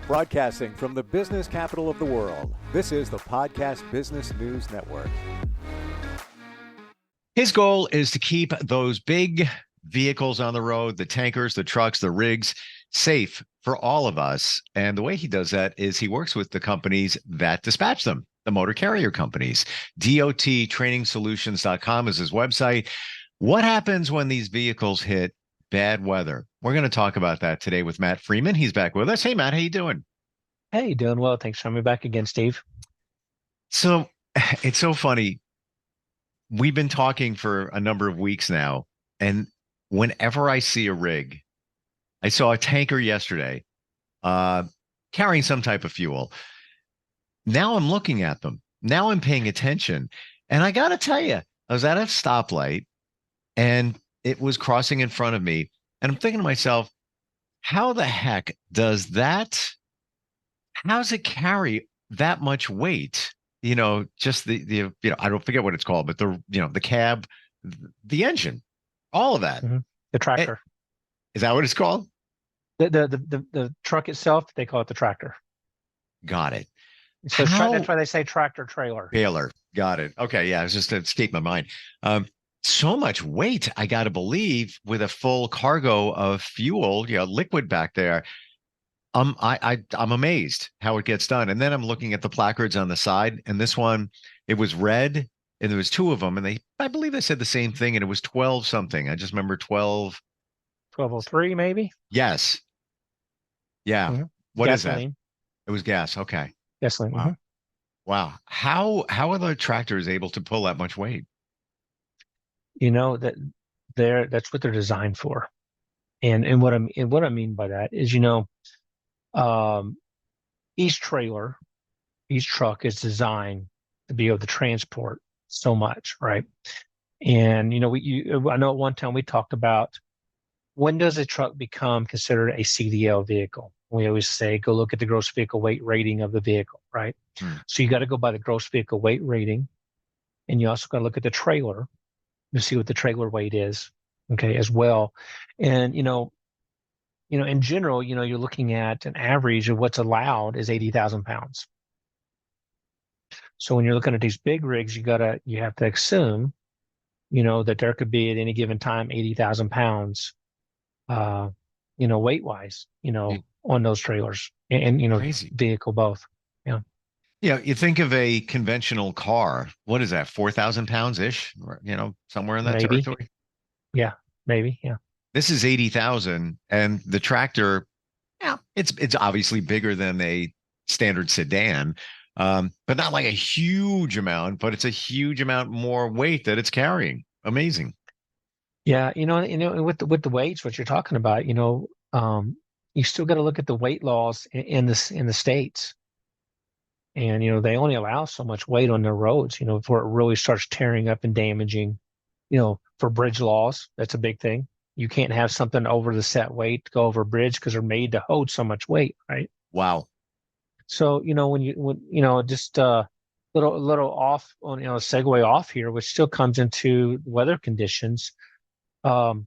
Broadcasting from the business capital of the world, this is the Podcast Business News Network. His goal is to keep those big vehicles on the road, the tankers, the trucks, the rigs, safe for all of us. And the way he does that is he works with the companies that dispatch them, the motor carrier companies. DOTtrainingsolutions.com is his website. What happens when these vehicles hit bad weather? We're going to talk about that today with Matt Freeman. He's back with us. Hey, Matt, how you doing? Hey, doing well. Thanks for having me back again, Steve. So it's so funny. We've been talking for a number of weeks now, and whenever I see a rig, I saw a tanker yesterday carrying some type of fuel. Now I'm looking at them. Now I'm paying attention. And I got to tell you, I was at a stoplight and it was crossing in front of me. And I'm thinking to myself, how the heck does it carry that much weight? Just the I don't forget what it's called, but the cab, the engine, all of that. Mm-hmm. The tractor. Is that what it's called? The truck itself, they call it the tractor. Got it. So that's why they say tractor trailer. Trailer. Got it. Okay. Yeah. It was just escaped my mind. So much weight, I got to believe, with a full cargo of fuel, liquid back there. I'm amazed how it gets done. And then I'm looking at the placards on the side, and this one, it was red, and there was two of them, and I believe they said the same thing, and it was 12 something. I just remember 1203 maybe. Yes. Yeah. Mm-hmm. What Gasoline. is that? It was gas. Okay. Gasoline. Wow. Mm-hmm. Wow. How are the tractors able to pull that much weight? That's what they're designed for. And what I mean by that is, each trailer, each truck is designed to be able to transport so much, right? And I know at one time we talked about, when does a truck become considered a CDL vehicle? We always say, go look at the gross vehicle weight rating of the vehicle, right? So you got to go by the gross vehicle weight rating, and you also got to look at the trailer to see what the trailer weight is, okay, as well. And in general, you're looking at an average of what's allowed is 80,000 pounds. So when you're looking at these big rigs, you have to assume, that there could be at any given time 80,000 pounds, weight wise, on those trailers and Crazy. Vehicle both. Yeah. Yeah. You think of a conventional car. What is that? 4,000 pounds ish, or, somewhere in that Maybe. territory. Yeah. Maybe. Yeah. This is 80,000, and the tractor, yeah, it's obviously bigger than a standard sedan, but not like a huge amount, but it's a huge amount more weight that it's carrying. Amazing. Yeah. With the weights, what you're talking about, you still got to look at the weight laws in the states. And, they only allow so much weight on their roads, before it really starts tearing up and damaging, for bridge laws. That's a big thing. You can't have something over the set weight to go over a bridge because they're made to hold so much weight, right? Wow. So, just little off on, segue off here, which still comes into weather conditions. That's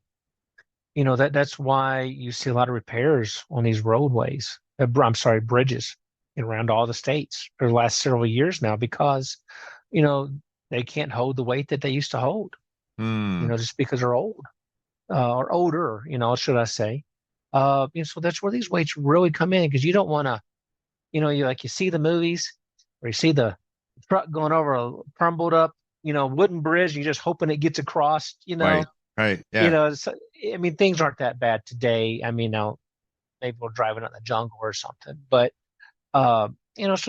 why you see a lot of repairs on these roadways. Bridges around all the states for the last several years now, because, they can't hold the weight that they used to hold, just because they're old. Or older, should I say. So that's where these weights really come in, because you don't want to, you see the movies where you see the truck going over a crumbled up, wooden bridge, and you're just hoping it gets across, Right. Yeah. Things aren't that bad today. Now maybe we're driving out in the jungle or something, but, so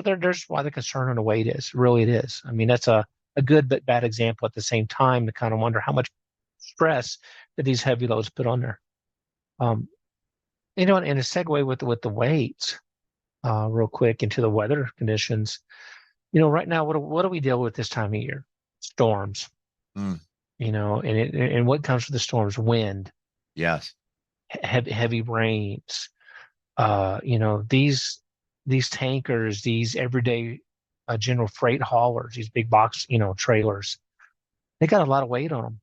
there's why the concern on the weight is. Really, it is. That's a good but bad example at the same time, to kind of wonder how much stress that these heavy loads put on there. And a segue with the weights, real quick into the weather conditions. Right now, what do we deal with this time of year? Storms. And what comes with the storms? Wind. Yes. Heavy rains. These tankers, these everyday general freight haulers, these big box trailers, they got a lot of weight on them.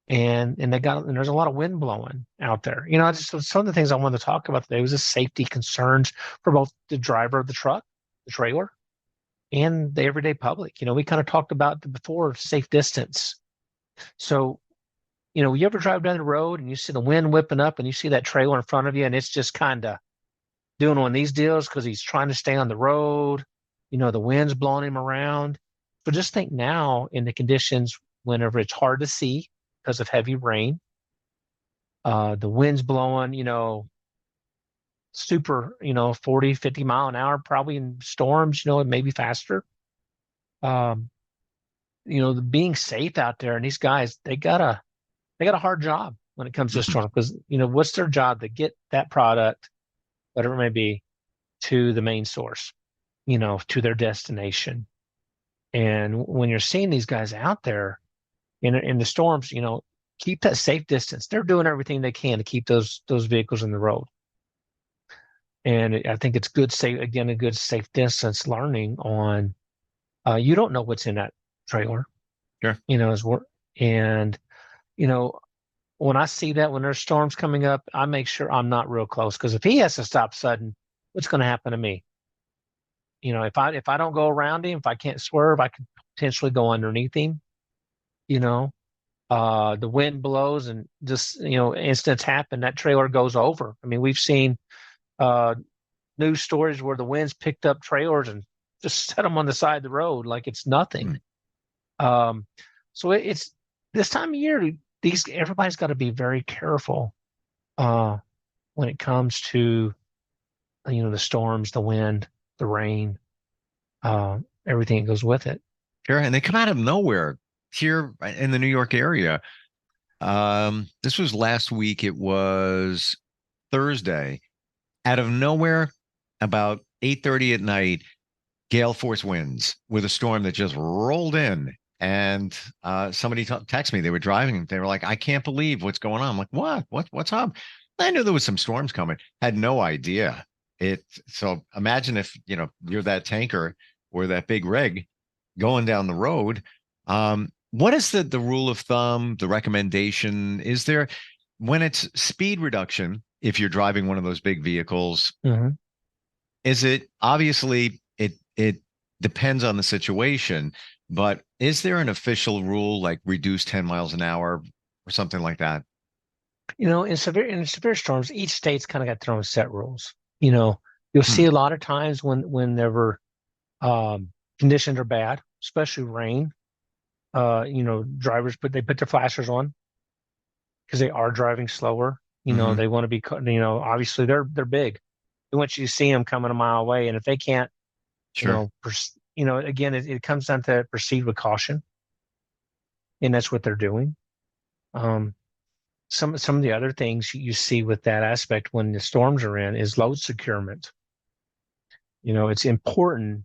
and there's a lot of wind blowing out there. I just some of the things I wanted to talk about today was the safety concerns for both the driver of the truck, the trailer, and the everyday public. We kind of talked about before safe distance. So, you ever drive down the road and you see the wind whipping up and you see that trailer in front of you and it's just kind of doing one of these deals because he's trying to stay on the road. The wind's blowing him around. So just think now in the conditions whenever it's hard to see because of heavy rain, the wind's blowing, super, 40, 50 mile an hour, probably in storms, it may be faster. Um, being safe out there, and these guys, they got a hard job when it comes to a storm because, what's their job? To get that product, whatever it may be, to the main source, to their destination. And when you're seeing these guys out there in the storms, keep that safe distance. They're doing everything they can to keep those vehicles in the road. And I think it's good, a good safe distance learning on, you don't know what's in that trailer. Sure. And, when I see that, when there's storms coming up, I make sure I'm not real close because if he has to stop sudden, what's going to happen to me? If I don't go around him, if I can't swerve, I could potentially go underneath him. The wind blows and just, incidents happen. That trailer goes over. I mean, we've seen news stories where the winds picked up trailers and just set them on the side of the road like it's nothing. So it's this time of year, everybody's got to be very careful when it comes to, the storms, the wind, the rain, everything that goes with it. Sure. And they come out of nowhere here in the New York area. This was last week. It was Thursday. Out of nowhere, about 8:30 at night, gale force winds with a storm that just rolled in. And somebody texted me. They were driving. They were like, "I can't believe what's going on." I'm like, "What? What's up?" I knew there was some storms coming. Had no idea it. So imagine if you're that tanker or that big rig going down the road. What is the rule of thumb? The recommendation is there when it's speed reduction? If you're driving one of those big vehicles, is it obviously it depends on the situation, but is there an official rule like reduce 10 miles an hour or something like that? In severe storms, each state's kind of got their own set rules. You'll see a lot of times whenever conditions are bad, especially rain, drivers put their flashers on because they are driving slower. They want to be, obviously they're big. They want you to see them coming a mile away. And if they can't, Sure. Again, it comes down to proceed with caution. And that's what they're doing. Some of the other things you see with that aspect when the storms are in is load securement. It's important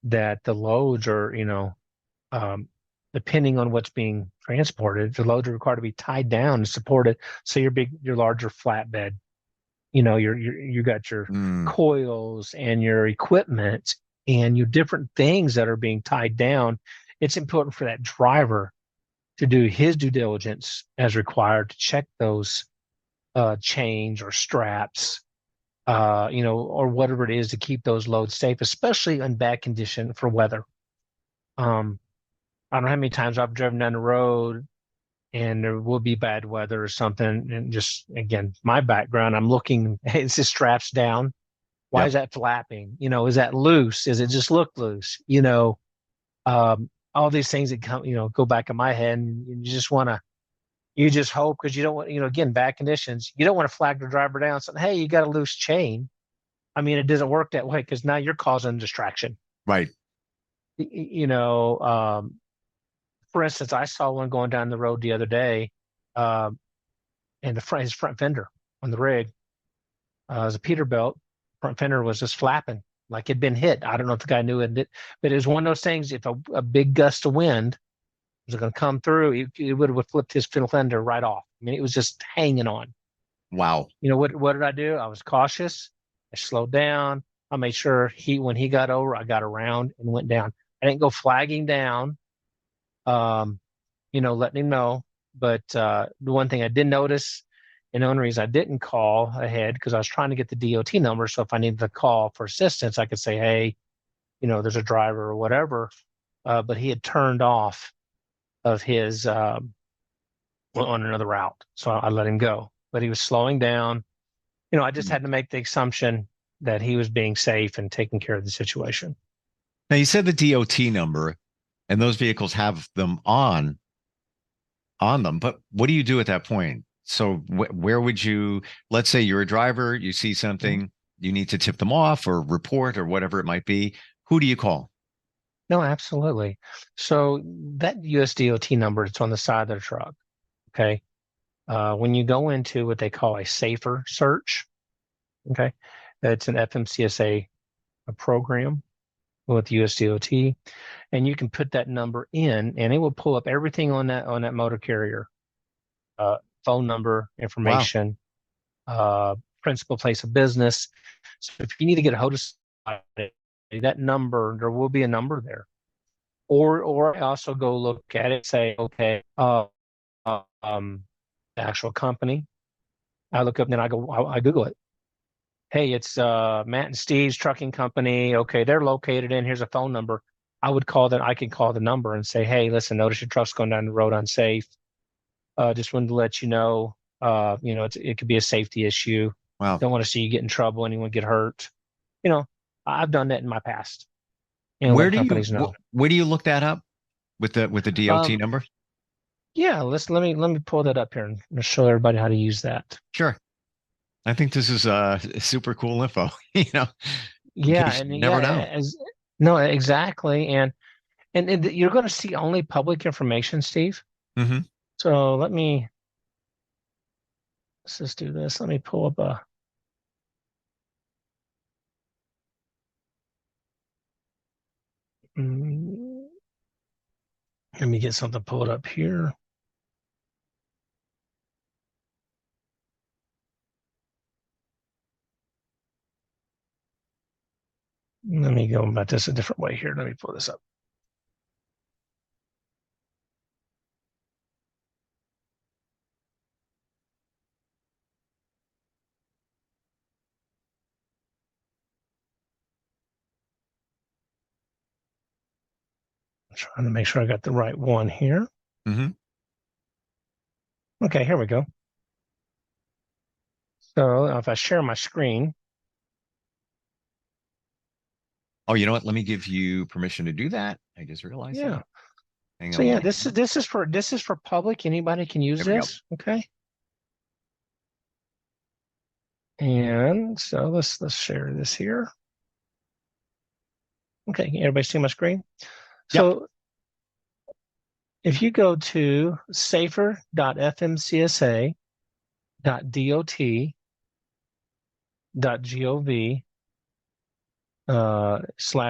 that the loads are, depending on what's being transported, the loads are required to be tied down and supported. So your larger flatbed, you got your coils and your equipment and your different things that are being tied down. It's important for that driver to do his due diligence as required to check those chains or straps, or whatever it is to keep those loads safe, especially in bad condition for weather. I don't know how many times I've driven down the road and there will be bad weather or something. And just, again, my background, I'm looking, is this straps down? Why is that flapping? Is that loose? Does it just look loose? All these things that come, go back in my head, and you just hope because you don't want, again, bad conditions. You don't want to flag the driver down saying, "Hey, you got a loose chain." I mean, it doesn't work that way because now you're causing distraction. Right. For instance, I saw one going down the road the other day, and his front fender on the rig, was a Peterbilt. Front fender was just flapping like it'd been hit. I don't know if the guy knew it, but it was one of those things. If a big gust of wind was going to come through, it would have flipped his fender right off. I mean, it was just hanging on. Wow. What did I do? I was cautious. I slowed down. I made sure when he got over, I got around and went down. I didn't go flagging down, letting him know, But the one thing I did notice, and the only reason I didn't call ahead, because I was trying to get the DOT number. So if I needed to call for assistance, I could say, hey, there's a driver or whatever. But he had turned off of his on another route. So I let him go. But he was slowing down. I just had to make the assumption that he was being safe and taking care of the situation. Now you said the DOT number, and those vehicles have them on them. But what do you do at that point? So where would you? Let's say you're a driver, you see something, you need to tip them off or report or whatever it might be. Who do you call? No, absolutely. So that US DOT number, it's on the side of the truck. Okay. When you go into what they call a safer search, okay, it's an FMCSA program with US DOT, and you can put that number in, and it will pull up everything on that motor carrier, phone number, Wow. information, principal place of business. So if you need to get a hold of somebody, that number, there will be a number there. Or I also go look at it and say, okay, the actual company. I look up and then I Google it. Hey, it's Matt and Steve's trucking company. Okay, they're located in. Here's a phone number. I can call the number and say, hey, listen, notice your truck's going down the road unsafe. Just wanted to let you know, it could be a safety issue. Wow. Don't want to see you get in trouble, anyone get hurt. I've done that in my past and Where let do you companies know. where do you look that up with the DOT Um, number? yeah, let me pull that up here and show everybody how to use that. Sure. I think this is super cool info, in Yeah, case and you yeah, never know. no, exactly, and you're going to see only public information, Steve. Hmm. So let's just do this. Let me pull up a. mm, Let me get something pulled up here. Let me go about this a different way here. Let me pull this up. I'm trying to make sure I got the right one here. Hmm. Okay, here we go. So if I share my screen, Oh, you know what? Let me give you permission to do that. I just realized yeah. that. Hang So on yeah, one this is second. this is for public. Anybody can use There we go. this. Okay. And so let's share this here. Okay, everybody see my screen? Yep. So if you go to safer.fmcsa.dot.gov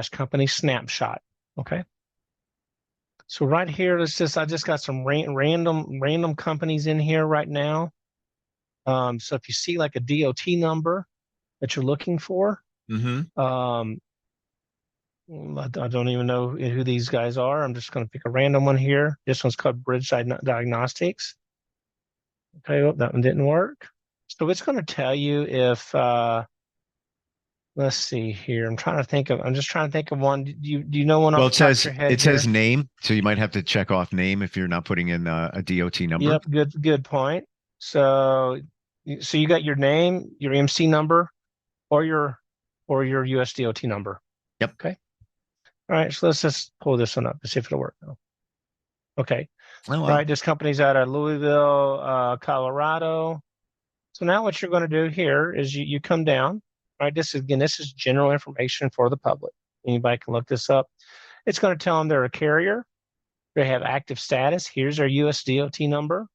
/ company snapshot. Okay. So right here, I just got some random companies in here right now. So if you see like a DOT number that you're looking for, Hmm. I don't even know who these guys are. I'm just going to pick a random one here. This one's called Bridge Diagnostics. Okay, well, that one didn't work. So it's going to tell you if, let's see here. I'm just trying to think of one. Do you know one Well, off the top of your head it says here? name, so you might have to check off name if you're not putting in a DOT number. Yep, good point. So you got your name, your MC number, or your USDOT number. Yep. Okay. All right. So let's just pull this one up and see if it'll work now. Okay. Oh All well. right. This company's out of Louisville, Colorado. So now what you're going to do here is you come down. All right. This is general information for the public. Anybody can look this up. It's going to tell them they're a carrier. They have active status. Here's their USDOT number.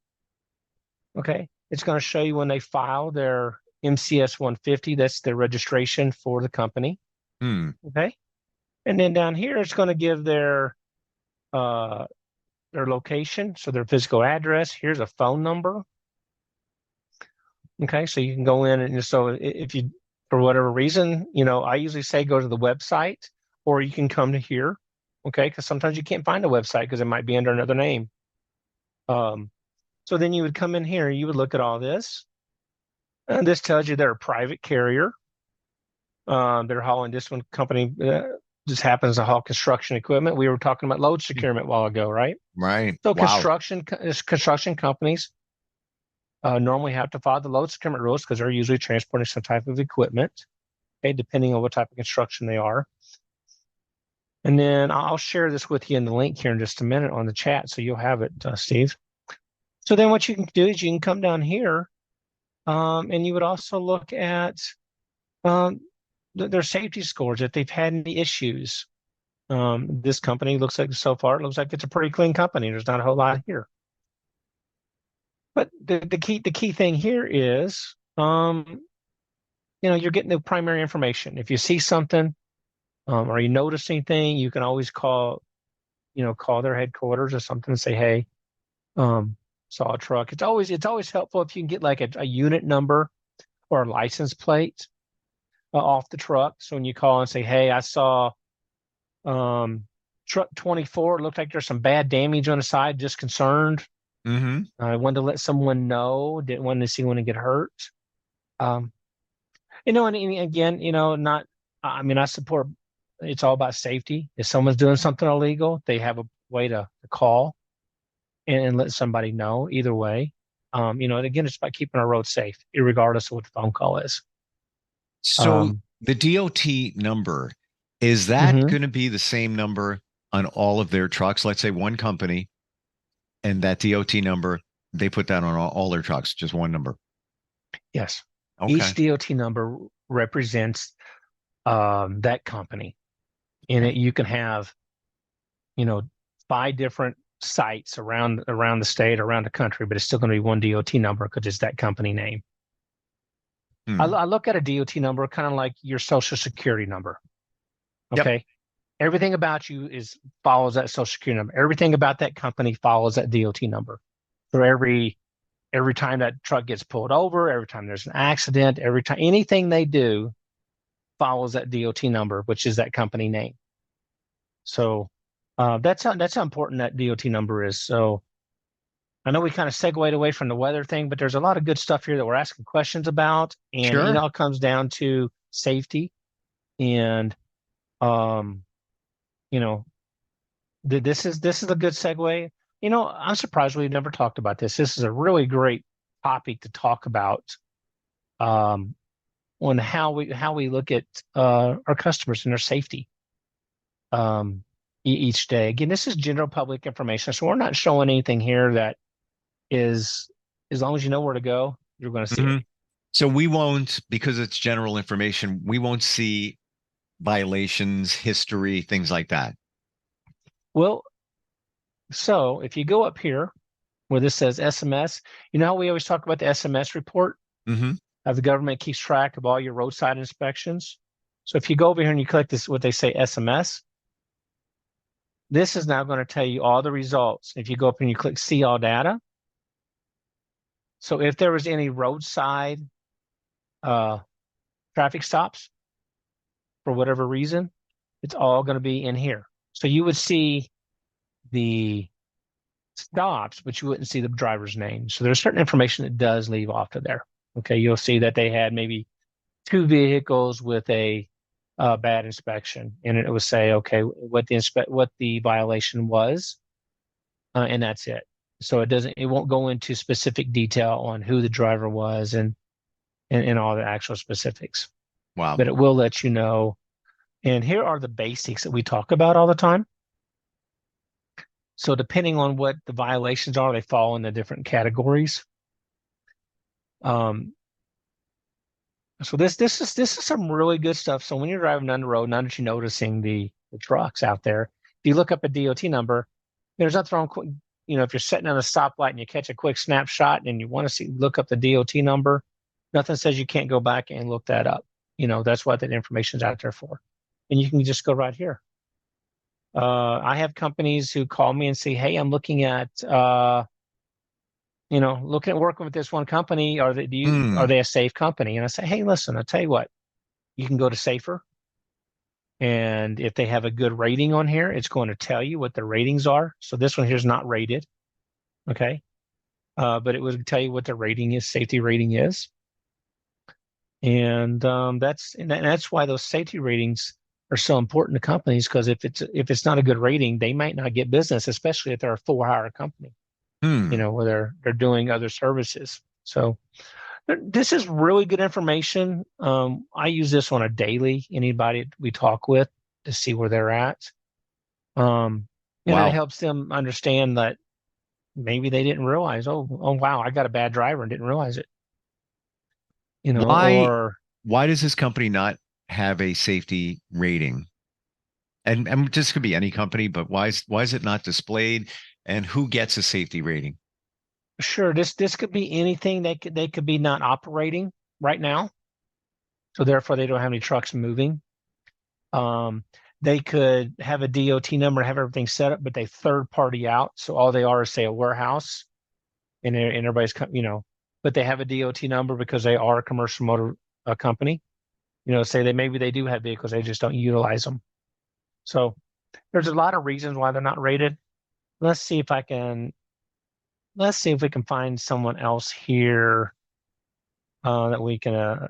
Okay. It's going to show you when they file their MCS 150. That's their registration for the company. Hmm. Okay. And then down here, it's going to give their location, so their physical address. Here's a phone number. Okay, so you can go in and so if you, for whatever reason, I usually say go to the website or you can come to here. Okay, because sometimes you can't find a website because it might be under another name. Um, So then you would come in here, you would look at all this, and this tells you they're a private carrier. They're hauling this one company just happens to haul construction equipment. We were talking about load securement a while ago, right? Right. So Wow. construction companies normally have to follow the load securement rules because they're usually transporting some type of equipment, okay, depending on what type of construction they are. And then I'll share this with you in the link here in just a minute on the chat, so you'll have it, Steve. So then what you can do is you can come down here, and you would also look at their safety scores, if they've had any issues. This company looks like so far, it looks like it's a pretty clean company. There's not a whole lot here. But the key thing here is, you're getting the primary information. If you see something, or you notice anything, you can always call their headquarters or something and say, hey, saw a truck. It's always helpful if you can get like a unit number or a license plate off the truck. So when you call and say, hey, I saw truck 24, it looked like there's some bad damage on the side, just concerned. Mm-hmm. I wanted to let someone know, didn't want to see anyone get hurt. And again, not, I mean, I support, it's all about safety. If someone's doing something illegal, they have a way to call and let somebody know either way. And again, it's about keeping our roads safe, regardless of what the phone call is. So the DOT number, is that going to be the same number on all of their trucks? Let's say one company and that DOT number, they put that on all their trucks, just one number. Yes. Okay. Each DOT number represents that company. And you can have, 5 different sites around the state, around the country, but it's still going to be one DOT number because it's that company name. I look at a DOT number kind of like your social security number. Okay. Yep. Everything about you follows that social security number. Everything about that company follows that DOT number. So every time that truck gets pulled over, every time there's an accident, every time anything they do follows that DOT number, which is that company name. So that's how important that DOT number is. So I know we kind of segued away from the weather thing, but there's a lot of good stuff here that we're asking questions about, and it all comes down to safety. And this is a good segue. I'm surprised we've never talked about this. This is a really great topic to talk about on how we look at our customers and their safety each day. Again, this is general public information, so we're not showing anything here that is, as long as you know where to go, you're going to see it. So we won't, because it's general information, we won't see violations, history, things like that. Well, so if you go up here where this says SMS, you know how we always talk about the SMS report? How the government keeps track of all your roadside inspections. So if you go over here and you click this, what they say SMS, this is now going to tell you all the results. If you go up and you click see all data. So if there was any roadside traffic stops for whatever reason, it's all going to be in here. So you would see the stops, but you wouldn't see the driver's name. So there's certain information that does leave off of there. Okay, you'll see that they had maybe 2 vehicles with a bad inspection, and it would say, okay, what the violation was, and that's it. So it won't go into specific detail on who the driver was and all the actual specifics. Wow. But it will let you know. And here are the basics that we talk about all the time. So depending on what the violations are, they fall into different categories. So this is some really good stuff. So when you're driving down the road, now that you're noticing the trucks out there, if you look up a DOT number, there's nothing wrong. If you're sitting on a stoplight and you catch a quick snapshot and you want to look up the DOT number, nothing says you can't go back and look that up. That's what that information's out there for. And you can just go right here. I have companies who call me and say, hey, I'm looking at working with this one company. Are they a safe company? And I say, hey, listen, I'll tell you what, you can go to Safer. And if they have a good rating on here, it's going to tell you what the ratings are. So this one here is not rated. Okay. but it would tell you what the rating is, safety rating is. And that's why those safety ratings are so important to companies, because if it's not a good rating, they might not get business, especially if they're a for-hire company, Hmm. where they're doing other services. So this is really good information. I use this on a daily, anybody we talk with, to see where they're at. And it Wow. helps them understand that maybe they didn't realize, oh wow, I got a bad driver and didn't realize it, Why or why does this company not have a safety rating? And this could be any company, but why is it not displayed? And who gets a safety rating? sure, this could be anything. They could be not operating right now, so therefore they don't have any trucks moving. Um, they could have a DOT number, have everything set up, but they third party out, so all they are is, say, a warehouse, and everybody's but they have a DOT number because they are a commercial motor company. Say maybe they do have vehicles, they just don't utilize them. So there's a lot of reasons why they're not rated. Let's see if we can find someone else here that we can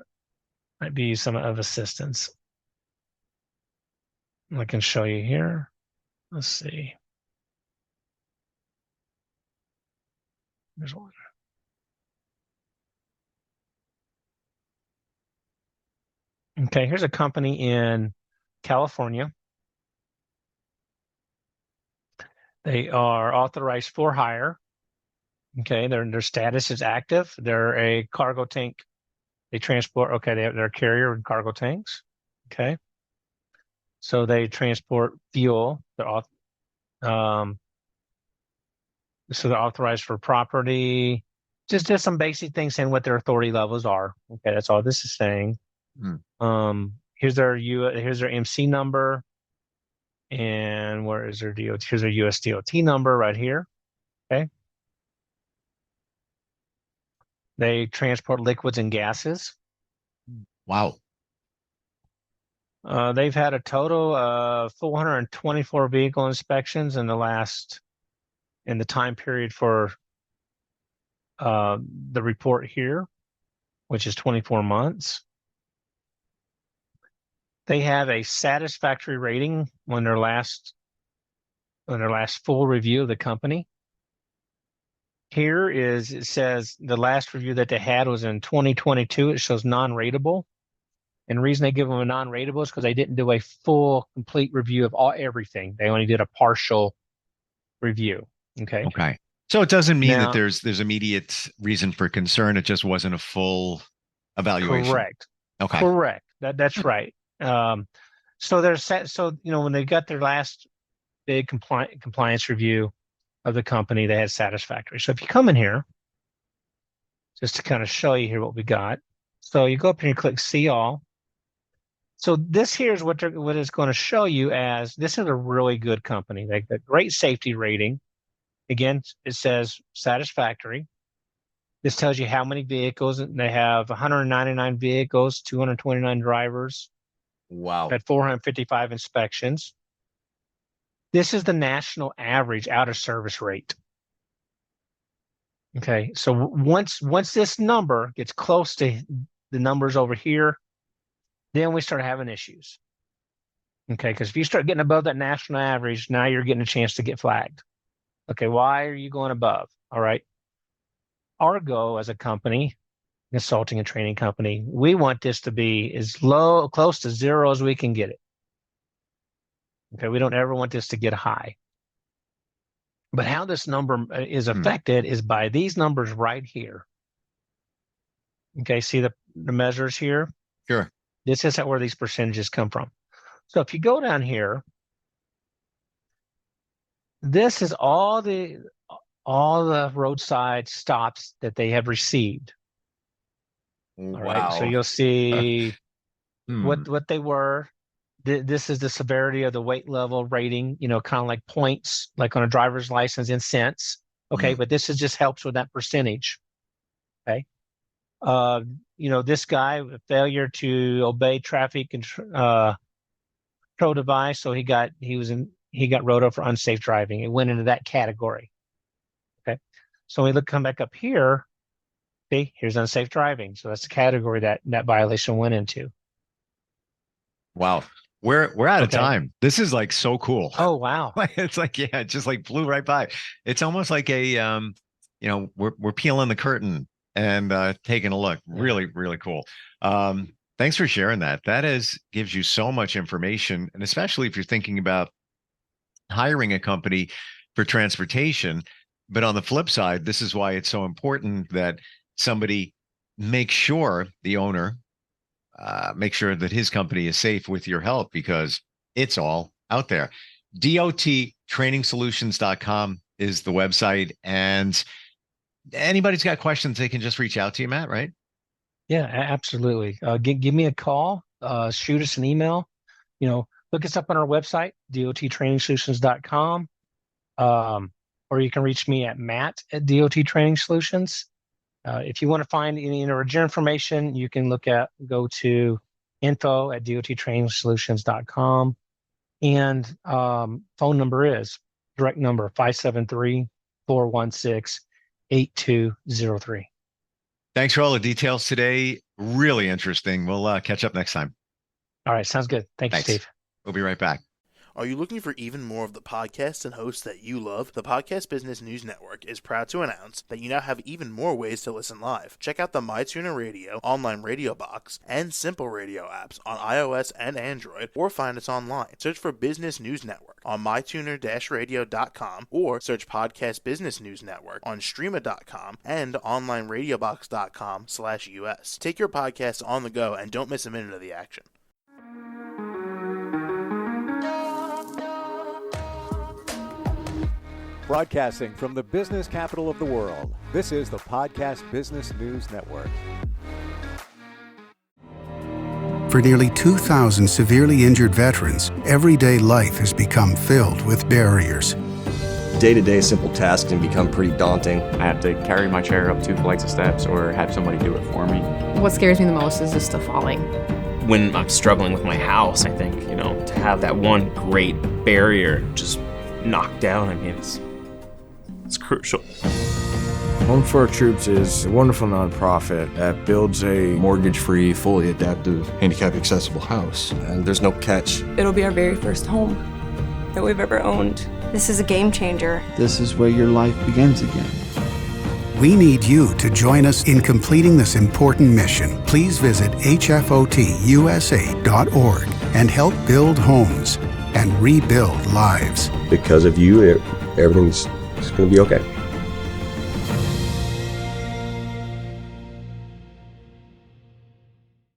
might be some of assistance. I can show you here. Let's see. There's one. Okay, here's a company in California. They are authorized for hire. Okay, their status is active. They're a cargo tank. They transport. Okay, they're a carrier and cargo tanks. Okay, so they transport fuel. Um, so they're authorized for property. Just some basic things saying what their authority levels are. Okay, that's all this is saying. Hmm. Here's their MC number, and where is their DOT? Here's their US DOT number right here. Okay, they transport liquids and gases. Wow. They've had a total of 424 vehicle inspections in the time period for the report here, which is 24 months. They have a satisfactory rating on their last full review of the company. Here it says the last review that they had was in 2022. It shows non-rateable. And the reason they give them a non-rateable is because they didn't do a full, complete review of everything. They only did a partial review. Okay. Okay. So it doesn't mean that Now, there's immediate reason for concern. It just wasn't a full evaluation. correct. Okay. Correct. That's right. So when they got their last big compliance review of the company, they had satisfactory. So if you come in here, just to kind of show you here what we got. So you go up here and click see all. So this here is what it's going to show you as this is a really good company. They got great safety rating. Again, it says satisfactory. This tells you how many vehicles, and they have 199 vehicles, 229 drivers, Wow. had 455 inspections. This is the national average out of service rate. Okay, so once this number gets close to the numbers over here, then we start having issues. Okay, because if you start getting above that national average, now you're getting a chance to get flagged. Okay, why are you going above? All right. Argo as a company, consulting and training company, we want this to be as close to zero as we can get it. Okay, we don't ever want this to get high. But how this number is affected is by these numbers right here. Okay, see the measures here? Sure. This is where these percentages come from. So if you go down here, this is all the roadside stops that they have received. All right, so Wow. you'll see Hmm. what they were. This is the severity of the weight level rating, kind of like points, like on a driver's license in cents. Okay, but this just helps with that percentage. Okay. This guy, failure to obey traffic control device, so he got wrote up for unsafe driving. It went into that category. Okay. So when we come back up here, see, here's unsafe driving. So that's the category that violation went into. Wow. We're out of Okay. time. This is like so cool. Oh, wow. It's like, yeah, it just like flew right by. It's almost like a we're peeling the curtain and taking a look. Really, really cool. Thanks for sharing that. That gives you so much information, and especially if you're thinking about hiring a company for transportation. But on the flip side, this is why it's so important that somebody make sure the owner make sure that his company is safe with your help, because it's all out there. DOTtrainingsolutions.com is the website, and anybody's got questions, they can just reach out to you, Matt, right? Yeah, absolutely. Give me a call, shoot us an email, look us up on our website, DOTtrainingsolutions.com. Or you can reach me at Matt@DOT Training Solutions. If you want to find any your information, you can go to info@DOTtrainingsolutions.com. And phone number is direct number 573-416-8203. Thanks for all the details today. Really interesting. We'll catch up next time. All right. Sounds good. Thanks, Steve. We'll be right back. Are you looking for even more of the podcasts and hosts that you love? The Podcast Business News Network is proud to announce that you now have even more ways to listen live. Check out the MyTuner Radio, online radio box, and Simple Radio apps on iOS and Android, or find us online. Search for Business News Network on mytuner-radio.com, or search Podcast Business News Network on streama.com and onlineradiobox.com/US. Take your podcast on the go and don't miss a minute of the action. Broadcasting from the business capital of the world, this is the Podcast Business News Network. For nearly 2,000 severely injured veterans, everyday life has become filled with barriers. Day-to-day simple tasks can become pretty daunting. I have to carry my chair up 2 flights of steps or have somebody do it for me. What scares me the most is just the falling. When I'm struggling with my house, I think, to have that one great barrier just knocked down, it's crucial. Home for Our Troops is a wonderful nonprofit that builds a mortgage-free, fully adaptive, handicap-accessible house. And there's no catch. It'll be our very first home that we've ever owned. This is a game changer. This is where your life begins again. We need you to join us in completing this important mission. Please visit hfotusa.org and help build homes and rebuild lives. Because of you, everything's going to be okay.